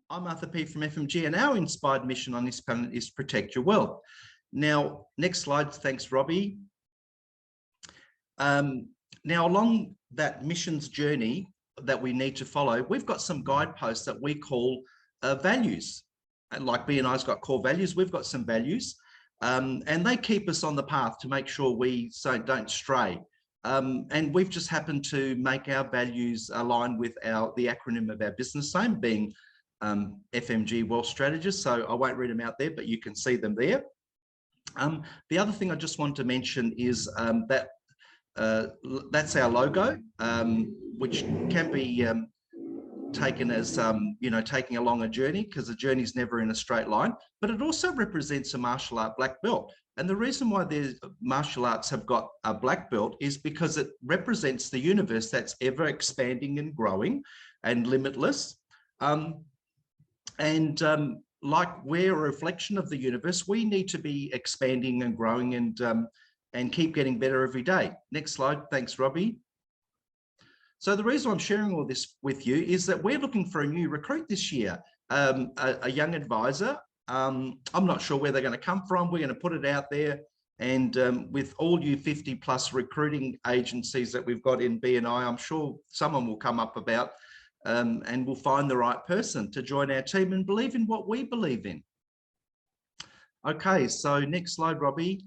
I'm Arthur P from FMG, and our inspired mission on this planet is protect your wealth. Now, next slide. Thanks, Robbie. Now, along that missions journey that we need to follow, we've got some guideposts that we call values. And like BNI's got core values, we've got some values, and they keep us on the path to make sure we don't stray. And we've just happened to make our values align with the acronym of our business name, being FMG Wealth Strategist. So I won't read them out there, but you can see them there. The other thing I just want to mention is that's our logo, which can be taken as taking along a journey, because the journey is never in a straight line, but it also represents a martial art black belt. And the reason why the martial arts have got a black belt is because it represents the universe that's ever expanding and growing and limitless. Like we're a reflection of the universe, we need to be expanding and growing and keep getting better every day. Next slide. Thanks, Robbie. So the reason I'm sharing all this with you is that we're looking for a new recruit this year, a young advisor. I'm not sure where they're going to come from. We're going to put it out there. And with all you 50+ recruiting agencies that we've got in BNI, I'm sure someone will come up about and we'll find the right person to join our team and believe in what we believe in. Okay, so next slide, Robbie.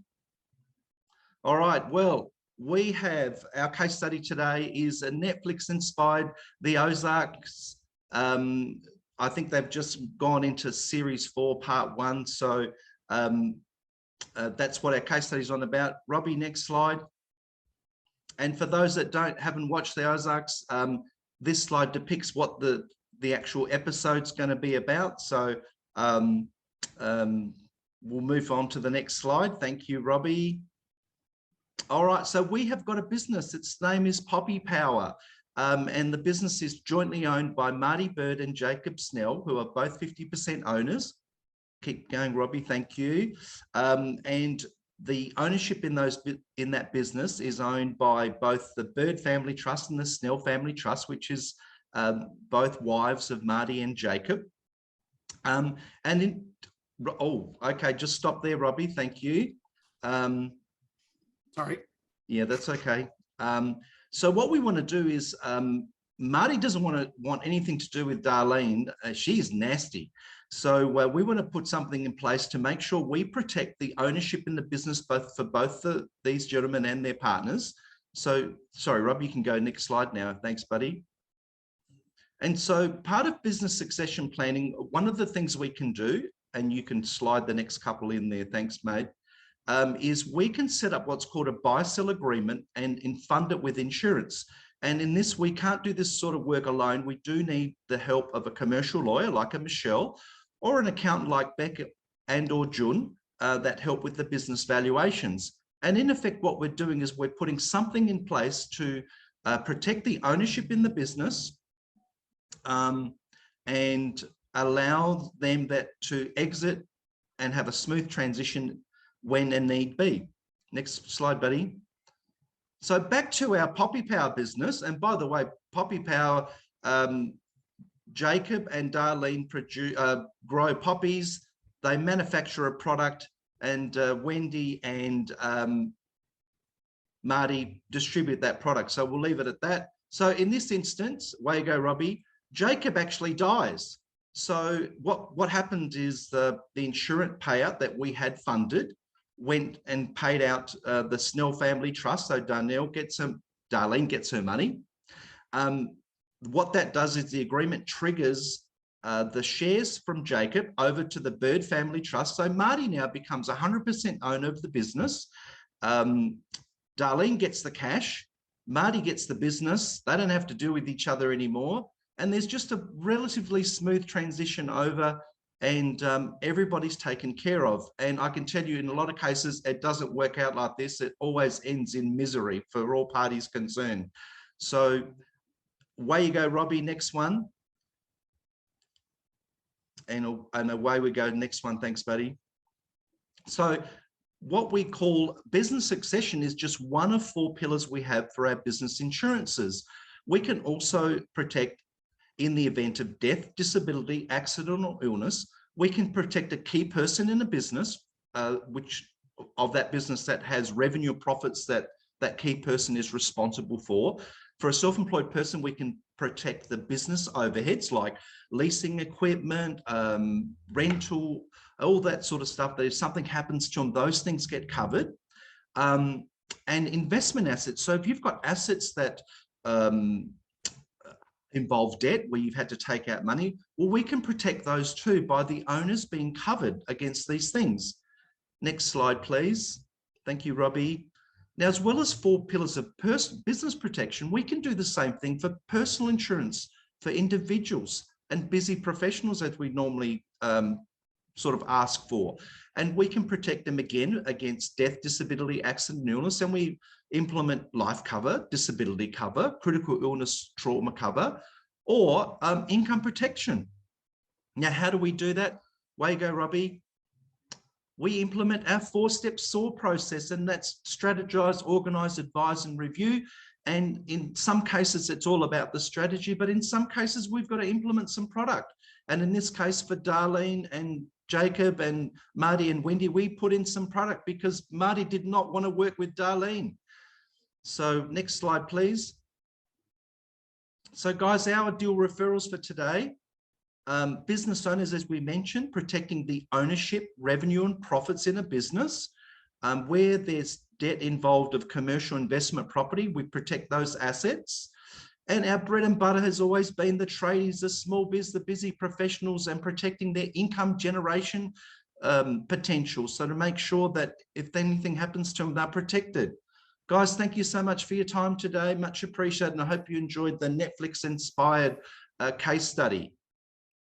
All right, well, we have our case study today is a Netflix inspired, The Ozarks. I think they've just gone into series 4, part 1. So that's what our case study is on about. Robbie, next slide. And for those that haven't watched The Ozarks, this slide depicts what the actual episode's going to be about. So we'll move on to the next slide. Thank you, Robbie. All right, so we have got a business. Its name is Poppy Power, and the business is jointly owned by Marty Bird and Jacob Snell, who are both 50% owners. Keep going, Robbie. Thank you. And the ownership in that business is owned by both the Bird Family Trust and the Snell Family Trust, which is both wives of Marty and Jacob. Okay, just stop there, Robbie. Thank you. Sorry. Yeah, that's okay. So what we want to do is Marty doesn't want anything to do with Darlene. She's nasty. So we want to put something in place to make sure we protect the ownership in the business, for these gentlemen and their partners. So, sorry, Rob, you can go next slide now. Thanks, buddy. And so part of business succession planning, one of the things we can do, and you can slide the next couple in there, thanks, mate, is we can set up what's called a buy-sell agreement and fund it with insurance. And in this, we can't do this sort of work alone. We do need the help of a commercial lawyer like a Michelle, or an accountant like Beck or Jun that help with the business valuations. And in effect, what we're doing is we're putting something in place to protect the ownership in the business and allow them to exit and have a smooth transition when a need be. Next slide, buddy. So back to our Poppy Power business. And by the way, Poppy Power, Jacob and Darlene grow poppies. They manufacture a product, and Wendy and Marty distribute that product. So we'll leave it at that. So in this instance, way you go, Robbie, Jacob actually dies. So what happened is the insurance payout that we had funded went and paid out the Snell Family Trust. So Darlene gets her money. What that does is the agreement triggers the shares from Jacob over to the Bird Family Trust. So Marty now becomes 100% owner of the business. Darlene gets the cash. Marty gets the business. They don't have to deal with each other anymore. And there's just a relatively smooth transition over, and everybody's taken care of. And I can tell you, in a lot of cases, it doesn't work out like this. It always ends in misery for all parties concerned. So away you go, Robbie, next one. And away we go, next one. Thanks, buddy. So what we call business succession is just one of 4 pillars we have for our business insurances. We can also protect in the event of death, disability, accident, or illness. We can protect a key person in a business, which of that business that has revenue or profits that that key person is responsible for. For a self-employed person, we can protect the business overheads like leasing equipment, rental, all that sort of stuff. That if something happens to them, those things get covered. And investment assets. So if you've got assets that involve debt where you've had to take out money, well, we can protect those too by the owners being covered against these things. Next slide, please. Thank you, Robbie. Now, as well as 4 pillars of business protection, we can do the same thing for personal insurance for individuals and busy professionals as we normally sort of ask for. And we can protect them again against death, disability, accident, and illness. And we implement life cover, disability cover, critical illness, trauma cover, or income protection. Now, how do we do that? Way to go, Robbie. We implement our 4-step SOAR process, and that's strategize, organize, advise, and review. And in some cases, it's all about the strategy, but in some cases, we've got to implement some product. And in this case, for Darlene and Jacob and Marty and Wendy, we put in some product because Marty did not want to work with Darlene. So next slide, please. So guys, our deal referrals for today. Business owners, as we mentioned, protecting the ownership, revenue, and profits in a business. Where there's debt involved of commercial investment property, we protect those assets. And our bread and butter has always been the tradies, the small biz, the busy professionals, and protecting their income generation potential. So to make sure that if anything happens to them, they're protected. Guys, thank you so much for your time today. Much appreciated. And I hope you enjoyed the Netflix inspired case study.